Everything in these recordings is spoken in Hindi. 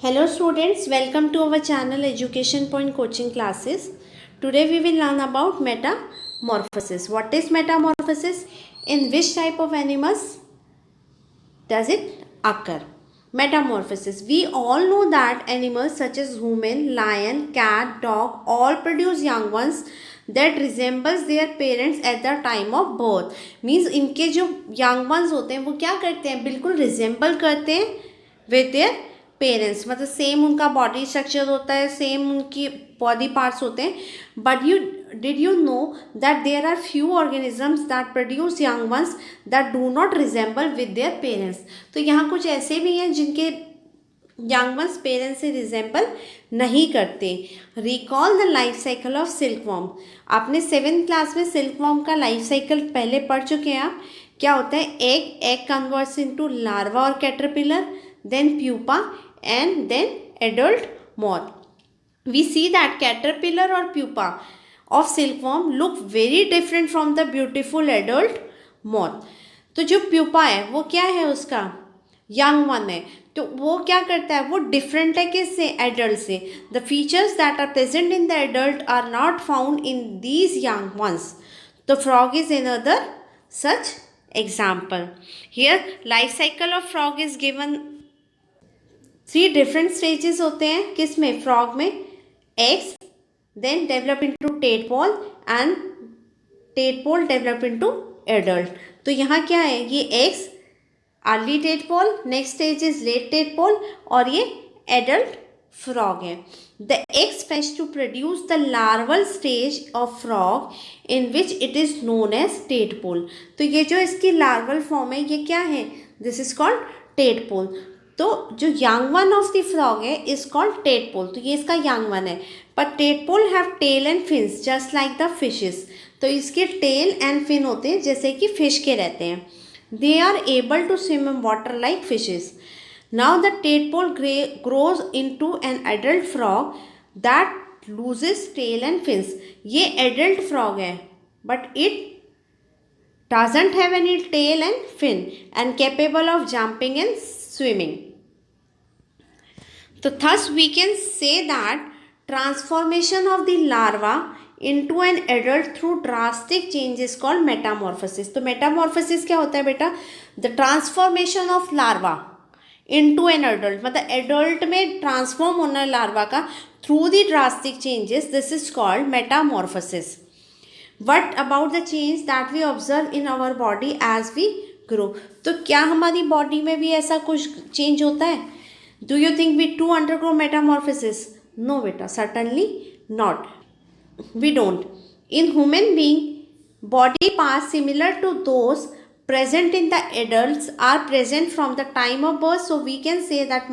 Hello students, welcome to our channel Education Point Coaching Classes. Today we will learn about metamorphosis. What is metamorphosis? In which type of animals does it occur? Metamorphosis. We all know that animals such as human, lion, cat, dog all produce young ones that resembles their parents at the time of birth. Means इनके जो young ones होते हैं वो क्या करते हैं, बिल्कुल resemble करते हैं with their पेरेंट्स, मतलब सेम उनका बॉडी स्ट्रक्चर होता है, सेम उनकी बॉडी पार्ट्स होते हैं. But did you know that there are few organisms that produce young ones that do not resemble with their parents. तो यहाँ कुछ ऐसे भी हैं जिनके यंग वंस पेरेंट्स से रिजेंबल नहीं करते. Recall the life cycle of silk worm. आपने 7th क्लास में सिल्क वॉर्म का लाइफ साइकिल पहले पढ़ चुके हैं आप. क्या होता है? एग कन्वर्ट्स इनटू लार्वा और caterpillar, then pupa and then adult moth. We see that caterpillar or pupa of silkworm look very different from the beautiful adult moth. तो जो pupa है वो क्या है, उसका young one है, तो वो क्या करता है, वो different है किससे, adult से. The features that are present in the adult are not found in these young ones. The frog is another such example. Here life cycle of frog is given. 3 different stages होते हैं किसमें, फ्रॉग में. Eggs then develop into tadpole and tadpole develop into adult. तो यहाँ क्या है, ये eggs early tadpole, next stage is late tadpole और ये एडल्ट फ्रॉग है. The eggs fetch to produce the larval stage of frog in which it is known as tadpole. तो ये जो इसकी लार्वल फॉर्म है ये क्या है, दिस इज कॉल्ड टेडपोल. तो जो young one of the frog है इज कॉल्ड टेडपोल. तो ये इसका यंग वन है. But tadpole have tail and fins just like the fishes. तो इसके टेल एंड फिन होते हैं जैसे कि फिश के रहते हैं. They are able to swim in water like fishes. Now the tadpole grows into an adult frog that loses tail and fins. ये एडल्ट फ्रॉग है but it doesn't have any tail and fin and capable of jumping and swimming. So thus we can say that transformation of the larva into an adult through drastic change is called metamorphosis. तो metamorphosis क्या होता है बेटा, the transformation of larva into an adult, मतलब adult में transform होना larva का through the drastic changes, this is called metamorphosis. What about the change that we observe in our body as we grow? तो क्या हमारी बॉडी में भी ऐसा कुछ चेंज होता है? Do you think we too undergo metamorphosis? No बेटा, certainly not. We don't. In human being, body parts similar to those present in the adults are present from the time of birth. So we can say that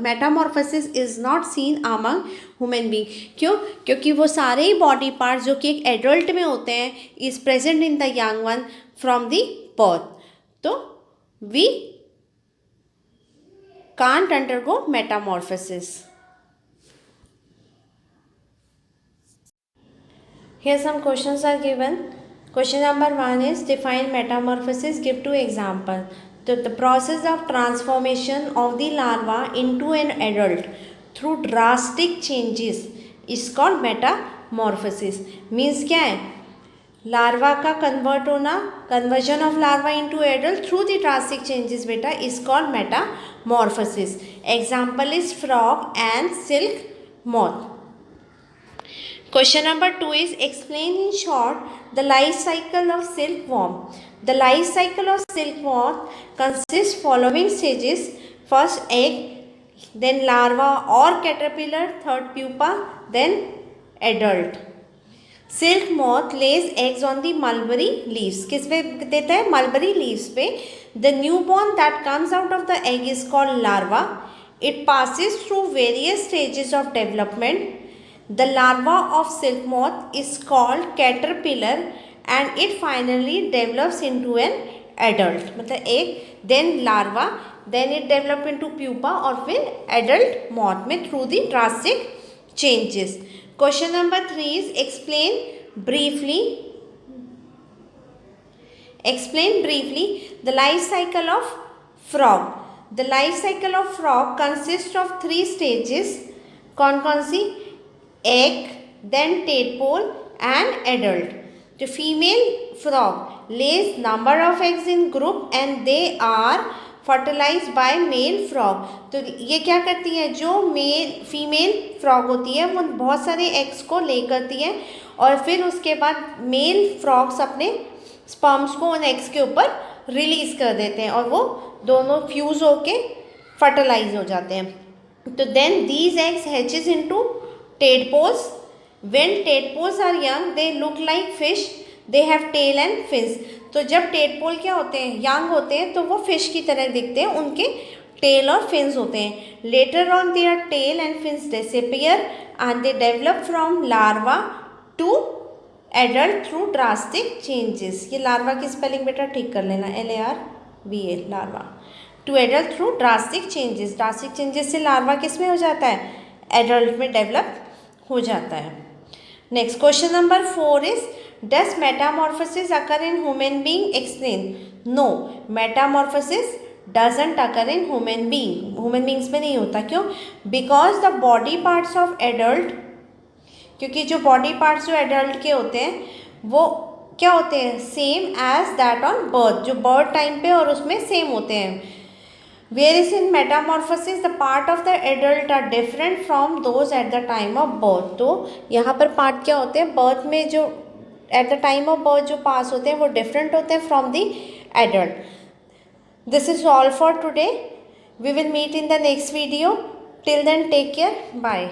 metamorphosis is not seen among human being. क्यों? क्योंकि वो सारे ही बॉडी पार्ट्स जो कि एक एडल्ट में होते हैं is present in the young one from the birth. तो we can't undergo metamorphosis. Here some questions are given. Question number 1 is define metamorphosis, give 2 example. The process of transformation of the larva into an adult through drastic changes is called metamorphosis. Means क्या है, लार्वा का कन्वर्ट होना, conversion of larva into adult through the drastic changes बेटा is called metamorphosis. Example is frog and silk moth. Question number 2 is explain in short the life cycle of silkworm. The life cycle of silkworm consists following stages: first egg, then larva or caterpillar, third pupa, then adult. Silk moth lays eggs on the mulberry leaves. किस पे देता है? mulberry leaves पे. The newborn that comes out of the egg is called larva. It passes through various stages of development. The larva of silk moth is called caterpillar and it finally develops into an adult. मतलब एक then larva, then it develop into pupa और फिर adult moth में through the drastic changes. Question number 3 is explain briefly the life cycle of frog. The life cycle of frog consist of 3 stages. कौन कौन सी? Egg, then tadpole and adult. जो female frog lays number of eggs in group and they are fertilize by male frog. तो ये क्या करती है? जो फीमेल फ्रॉग होती है वो बहुत सारे एग्स को ले करती है और फिर उसके बाद मेल फ्रॉग्स अपने स्पर्म्स को उन एग्स के ऊपर रिलीज कर देते हैं और वो दोनों फ्यूज होके फर्टिलाइज हो जाते हैं. तो then these eggs hatches into tadpoles. When tadpoles are young, they look like fish. They have tail and fins. तो जब टेडपोल क्या होते हैं? यंग होते हैं तो वो फिश की तरह दिखते हैं, उनके टेल और फिन्स होते हैं. Later on their tail and fins disappear and they develop from larva to adult through drastic changes. ये लार्वा की स्पेलिंग बेटा ठीक कर लेना, LARVA, larva. To adult through drastic changes. Drastic changes से लार्वा किस में हो जाता है? एडल्ट में डेवलप हो जाता है. Next question number 4 is does metamorphosis occur in human being? Explain. No, metamorphosis doesn't occur in human being. Human beings में नहीं होता. क्यों? Because the body parts of adult, क्योंकि जो बॉडी पार्ट्स जो एडल्ट के होते हैं वो क्या होते हैं? Same as that on birth. जो बर्थ टाइम पे और उसमें सेम होते हैं. Whereas in metamorphosis the part of the adult are different from those at the time of birth. तो यहाँ पर पार्ट क्या होते हैं? बर्थ में जो at the time of birth जो पास होते हैं वो डिफरेंट होते हैं from the adult. This is all for today. We will meet in the next video. Till then, take care. Bye.